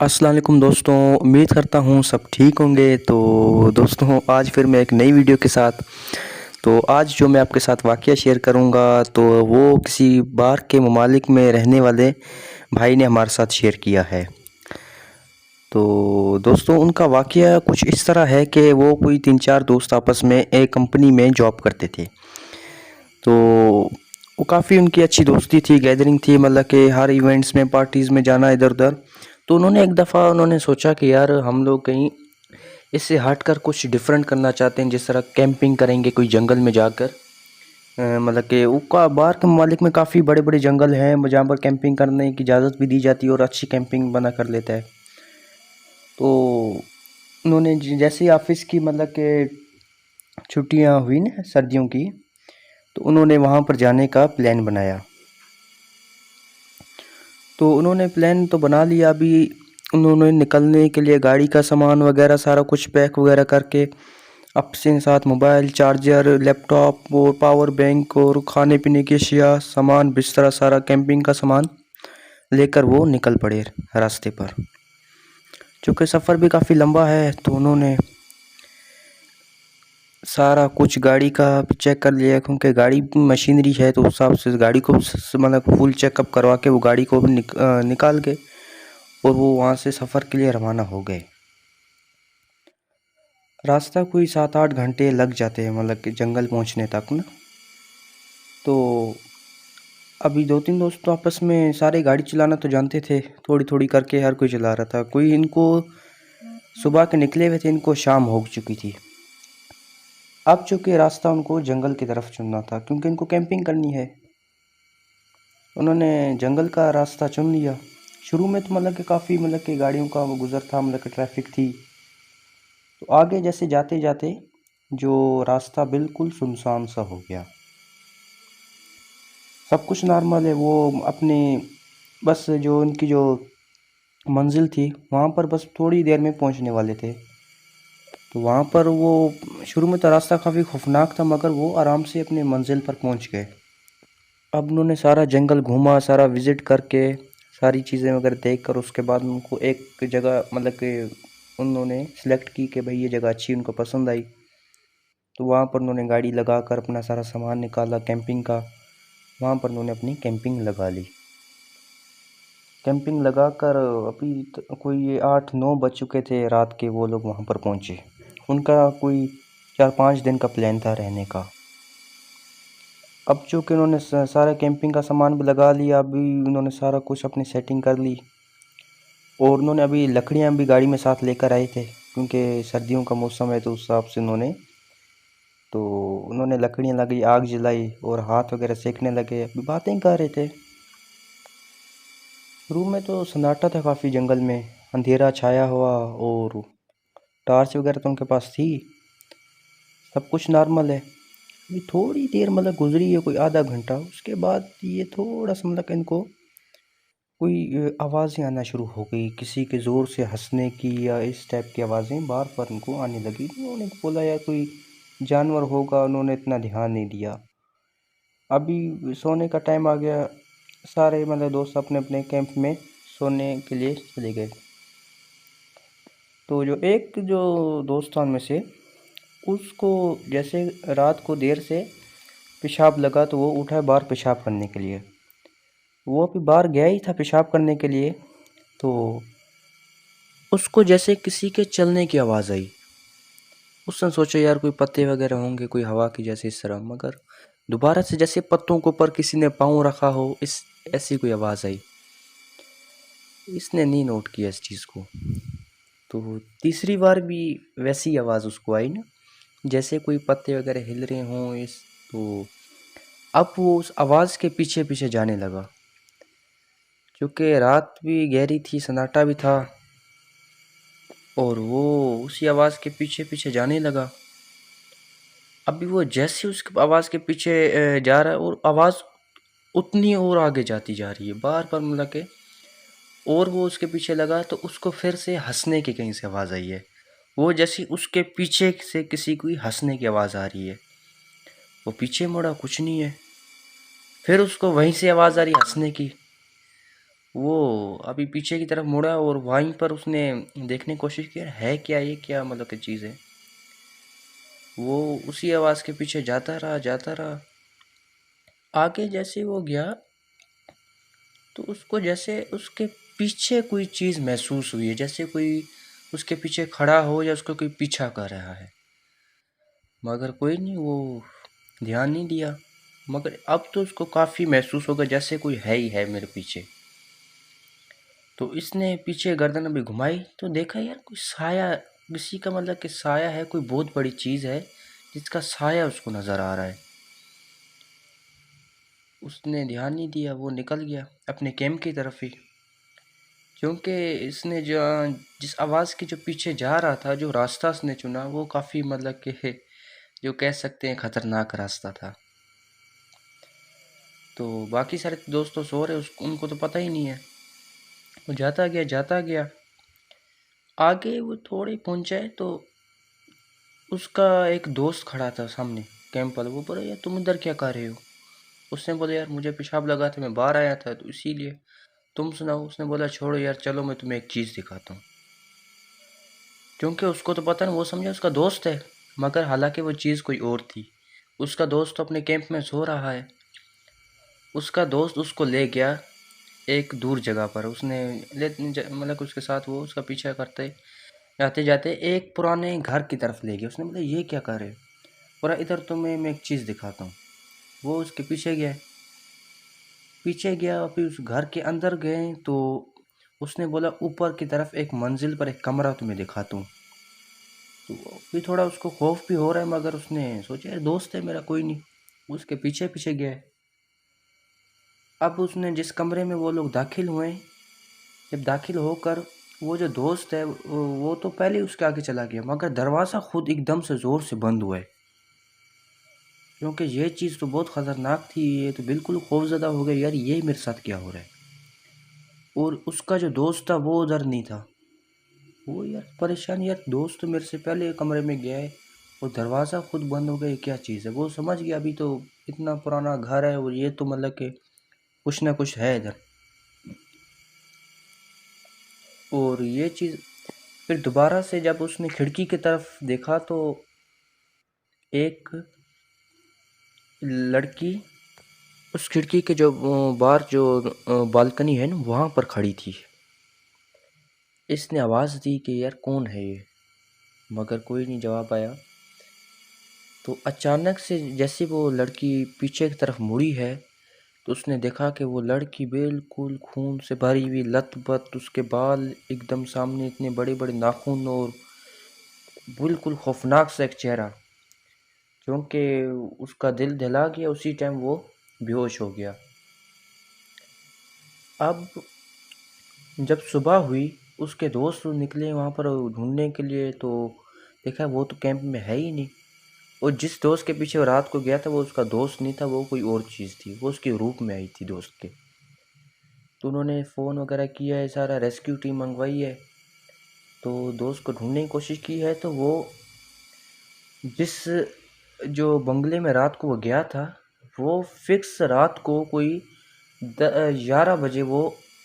अस्सलाम वालेकुम दोस्तों, उम्मीद करता हूँ सब ठीक होंगे। तो दोस्तों, आज फिर मैं एक नई वीडियो के साथ। तो आज जो मैं आपके साथ वाक़या शेयर करूँगा, तो वो किसी बाहर के ममालिक में रहने वाले भाई ने हमारे साथ शेयर किया है। तो दोस्तों, उनका वाक़या कुछ इस तरह है कि वो कोई 3-4 दोस्त आपस में एक कंपनी में जॉब करते थे। तो वो काफ़ी उनकी अच्छी दोस्ती थी, गैदरिंग थी, मतलब कि हर इवेंट्स में, पार्टीज़ में जाना इधर-उधर। तो उन्होंने एक दफ़ा सोचा कि यार हम लोग कहीं इससे हटकर कुछ डिफरेंट करना चाहते हैं, जिस तरह कैंपिंग करेंगे कोई जंगल में जाकर। मतलब कि उसका बाहर के ममालिक में काफ़ी बड़े-बड़े जंगल हैं जहाँ पर कैंपिंग करने की इजाज़त भी दी जाती है और अच्छी कैंपिंग बंदा कर लेता है। तो उन्होंने जैसे ही ऑफिस की मतलब कि छुट्टियाँ हुई ना सर्दियों की, तो उन्होंने वहाँ पर जाने का प्लान बनाया। तो उन्होंने प्लान तो बना लिया। अभी उन्होंने निकलने के लिए गाड़ी का सामान वगैरह सारा कुछ पैक वगैरह करके अपने साथ मोबाइल चार्जर, लैपटॉप और पावर बैंक और खाने पीने की अशिया, सामान, बिस्तरा, सारा कैंपिंग का सामान लेकर वो निकल पड़े रास्ते पर। चूँकि सफ़र भी काफ़ी लंबा है, तो उन्होंने सारा कुछ गाड़ी का चेक कर लिया, क्योंकि गाड़ी मशीनरी है, तो उस हिसाब से गाड़ी को मतलब फुल चेकअप करवा के वो गाड़ी को निकाल के और वो वहाँ से सफ़र के लिए रवाना हो गए। रास्ता कोई 7-8 घंटे लग जाते हैं, मतलब कि जंगल पहुँचने तक ना। तो अभी 2-3 दोस्त तो आपस में सारे गाड़ी चलाना तो जानते थे, थोड़ी-थोड़ी करके हर कोई चला रहा था। कोई इनको सुबह के निकले हुए थे, इनको शाम हो चुकी थी। अब चूँकि रास्ता उनको जंगल की तरफ चुनना था, क्योंकि इनको कैंपिंग करनी है। उन्होंने जंगल का रास्ता चुन लिया। शुरू में तो मतलब कि काफ़ी मतलब कि गाड़ियों का वो गुज़र था, मतलब कि ट्रैफिक थी। तो आगे जैसे जाते-जाते जो रास्ता बिल्कुल सुनसान सा हो गया। सब कुछ नॉर्मल है, वो अपने बस जो उनकी जो मंजिल थी वहाँ पर बस थोड़ी देर में पहुँचने वाले थे। तो वहाँ पर वो शुरू में तो रास्ता काफ़ी खौफनाक था, मगर वो आराम से अपने मंजिल पर पहुँच गए। अब उन्होंने सारा जंगल घूमा, सारा विज़िट करके, सारी चीज़ें वगैरह देख कर उसके बाद उनको एक जगह मतलब कि उन्होंने सेलेक्ट की कि भाई ये जगह अच्छी उनको पसंद आई। तो वहाँ पर उन्होंने गाड़ी लगा कर अपना सारा सामान निकाला कैंपिंग का। वहाँ पर उन्होंने अपनी कैंपिंग लगा ली। कैंपिंग लगा कर अभी कोई 8-9 बज चुके थे रात के, वो लोग वहाँ पर पहुँचे। उनका कोई 4-5 दिन का प्लान था रहने का। अब चूँकि उन्होंने सारा कैंपिंग का सामान भी लगा लिया, अभी उन्होंने सारा कुछ अपनी सेटिंग कर ली और उन्होंने अभी लकड़ियाँ भी गाड़ी में साथ लेकर आए थे, क्योंकि सर्दियों का मौसम है, तो उस हिसाब से उन्होंने लकड़ियाँ लगी, आग जलाई और हाथ वगैरह सेकने लगे, अभी बातें कर रहे थे। शुरू में तो सन्नाटा था काफ़ी जंगल में, अंधेरा छाया हुआ और टॉर्च वगैरह तो उनके पास थी, सब कुछ नॉर्मल है। अभी थोड़ी देर मतलब गुजरी है, कोई आधा घंटा, उसके बाद ये थोड़ा सा मतलब इनको कोई आवाज़ें आना शुरू हो गई, किसी के ज़ोर से हंसने की या इस टाइप की आवाज़ें बार बार उनको आने लगी। उन्होंने बोला यार कोई जानवर होगा, उन्होंने इतना ध्यान नहीं दिया। अभी सोने का टाइम आ गया, सारे मतलब दोस्त अपने अपने कैंप में सोने के लिए चले गए। तो जो दोस्त था उनमें से, उसको जैसे रात को देर से पेशाब लगा, तो वो उठा बाहर पेशाब करने के लिए। वो अभी बाहर गया ही था पेशाब करने के लिए, तो उसको जैसे किसी के चलने की आवाज़ आई। उसने सोचा यार कोई पत्ते वगैरह होंगे, कोई हवा की जैसे इस तरह, मगर दोबारा से जैसे पत्तों के ऊपर किसी ने पाँव रखा हो, इस ऐसी कोई आवाज़ आई। इसने नहीं नोट किया इस चीज़ को। तो तीसरी बार भी वैसी आवाज़ उसको आई ना, जैसे कोई पत्ते वगैरह हिल रहे हों इस। तो अब वो उस आवाज़ के पीछे पीछे जाने लगा। क्योंकि रात भी गहरी थी, सन्नाटा भी था, और वो उसी आवाज़ के पीछे पीछे जाने लगा। अभी वो जैसे उसकी आवाज़ के पीछे जा रहा है, और आवाज़ उतनी और आगे जाती जा रही है, बार बार मतलब के। और वो उसके पीछे लगा, तो उसको फिर से हंसने की कहीं से आवाज़ आई है। वो जैसी उसके पीछे से किसी की हंसने की आवाज़ आ रही है। वो पीछे मुड़ा, कुछ नहीं है। फिर उसको वहीं से आवाज़ आ रही हंसने की। वो अभी पीछे की तरफ मुड़ा और वहीं पर उसने देखने की कोशिश की, है क्या ये, क्या मतलब की चीज़ है। वो उसी आवाज़ के पीछे जाता रहा जाता रहा। आगे जैसे वो गया तो उसको जैसे उसके पीछे कोई चीज़ महसूस हुई है, जैसे कोई उसके पीछे खड़ा हो या उसको कोई पीछा कर रहा है। मगर कोई नहीं, वो ध्यान नहीं दिया। मगर अब तो उसको काफ़ी महसूस होगा जैसे कोई है ही है मेरे पीछे। तो इसने पीछे गर्दन अभी घुमाई तो देखा यार कोई साया, किसी का मतलब कि साया है, कोई बहुत बड़ी चीज़ है जिसका साया उसको नज़र आ रहा है। उसने ध्यान नहीं दिया, वो निकल गया अपने कैंप की तरफ ही। क्योंकि इसने जो जिस आवाज़ के जो पीछे जा रहा था, जो रास्ता उसने चुना वो काफ़ी मतलब कि जो कह सकते हैं खतरनाक रास्ता था। तो बाकी सारे दोस्त तो सो रहे, उनको तो पता ही नहीं है। वो जाता गया। आगे वो थोड़े पहुंचा है तो उसका एक दोस्त खड़ा था सामने कैंप वाला। वो बोला यार तुम इधर क्या कर रहे हो। उसने बोला यार मुझे पेशाब लगा था, मैं बाहर आया था तो इसीलिए। तुम सुनाओ। उसने बोला छोड़ो यार, चलो मैं तुम्हें एक चीज़ दिखाता हूँ। क्योंकि उसको तो पता नहीं, वो समझा उसका दोस्त है, मगर हालांकि वो चीज़ कोई और थी। उसका दोस्त तो अपने कैंप में सो रहा है। उसका दोस्त उसको ले गया एक दूर जगह पर। उसने मतलब उसके साथ वो उसका पीछा करते जाते जाते एक पुराने घर की तरफ ले गया। उसने बोला ये क्या कर रहे हो। बोला इधर तुम्हें मैं एक चीज़ दिखाता हूँ। वो उसके पीछे गया। फिर उस घर के अंदर गए तो उसने बोला ऊपर की तरफ एक मंजिल पर एक कमरा तुम्हें दिखाता हूँ। तो फिर थोड़ा उसको खौफ भी हो रहा है, मगर उसने सोचा यार दोस्त है मेरा, कोई नहीं। उसके पीछे पीछे गया है। अब उसने जिस कमरे में वो लोग दाखिल हुए, जब दाखिल होकर वो जो दोस्त है वो तो पहले ही उसके आगे चला गया, मगर दरवाज़ा खुद एकदम से ज़ोर से बंद हुआ है। क्योंकि ये चीज़ तो बहुत ख़तरनाक थी। ये तो बिल्कुल खौफज़दा हो गया यार, ये मेरे साथ क्या हो रहा है। और उसका जो दोस्त था वो उधर नहीं था। वो यार परेशान, यार दोस्त तो मेरे से पहले कमरे में गया है और दरवाज़ा खुद बंद हो गया, ये क्या चीज़ है। वो समझ गया अभी तो इतना पुराना घर है और ये तो मतलब कि कुछ ना कुछ है इधर। और ये चीज़ फिर दोबारा से जब उसने खिड़की की तरफ देखा तो एक लड़की उस खिड़की के जो बाहर जो बालकनी है ना वहाँ पर खड़ी थी। इसने आवाज़ दी कि यार कौन है ये, मगर कोई नहीं जवाब आया। तो अचानक से जैसे वो लड़की पीछे की तरफ मुड़ी है तो उसने देखा कि वो लड़की बिल्कुल खून से भरी हुई लथपथ, उसके बाल एकदम सामने, इतने बड़े बड़े नाखून और बिल्कुल खौफनाक सा एक चेहरा। क्योंकि उसका दिल दहला गया, उसी टाइम वो बेहोश हो गया। अब जब सुबह हुई उसके दोस्त निकले वहाँ पर ढूंढने के लिए तो देखा वो तो कैंप में है ही नहीं। और जिस दोस्त के पीछे वो रात को गया था वो उसका दोस्त नहीं था, वो कोई और चीज़ थी, वो उसके रूप में आई थी दोस्त के। तो उन्होंने फ़ोन वगैरह किया है, सारा रेस्क्यू टीम मंगवाई है। तो दोस्त को ढूंढने की कोशिश की है। तो वो जिस जो बंगले में रात को वो गया था वो फिक्स रात को कोई 11 बजे वो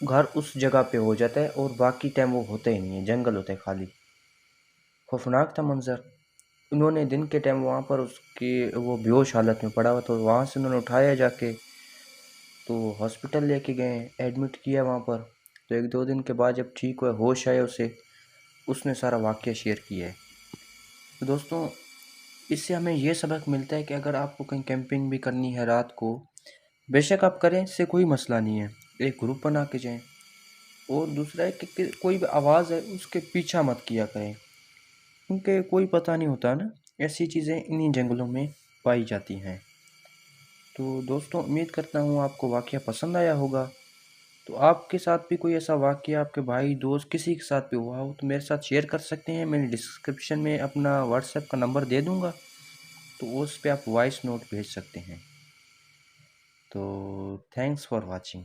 घर उस जगह पे हो जाता है और बाकी टाइम वो होता ही नहीं है, जंगल होता है खाली। खौफनाक था मंजर। उन्होंने दिन के टाइम वहाँ पर उसकी वो बेहोश हालत में पड़ा हुआ तो वहाँ से उन्होंने उठाया जाके तो हॉस्पिटल लेके गए, एडमिट किया वहाँ पर। तो 1-2 दिन के बाद जब ठीक हुआ, होश आया उसे, उसने सारा वाक़या शेयर किया है। तो दोस्तों इससे हमें ये सबक मिलता है कि अगर आपको कहीं कैंपिंग भी करनी है रात को, बेशक आप करें, इससे कोई मसला नहीं है, एक ग्रुप बना के जाएं। और दूसरा है कि कोई भी आवाज़ है उसके पीछा मत किया करें, क्योंकि कोई पता नहीं होता ना, ऐसी चीज़ें इन्हीं जंगलों में पाई जाती हैं। तो दोस्तों उम्मीद करता हूँ आपको वाक़या पसंद आया होगा। तो आपके साथ भी कोई ऐसा वाक़या आपके भाई दोस्त किसी के साथ भी हुआ हो तो मेरे साथ शेयर कर सकते हैं। मैंने डिस्क्रिप्शन में अपना व्हाट्सएप का नंबर दे दूँगा, तो उस पे आप वॉइस नोट भेज सकते हैं। तो थैंक्स फॉर वॉचिंग।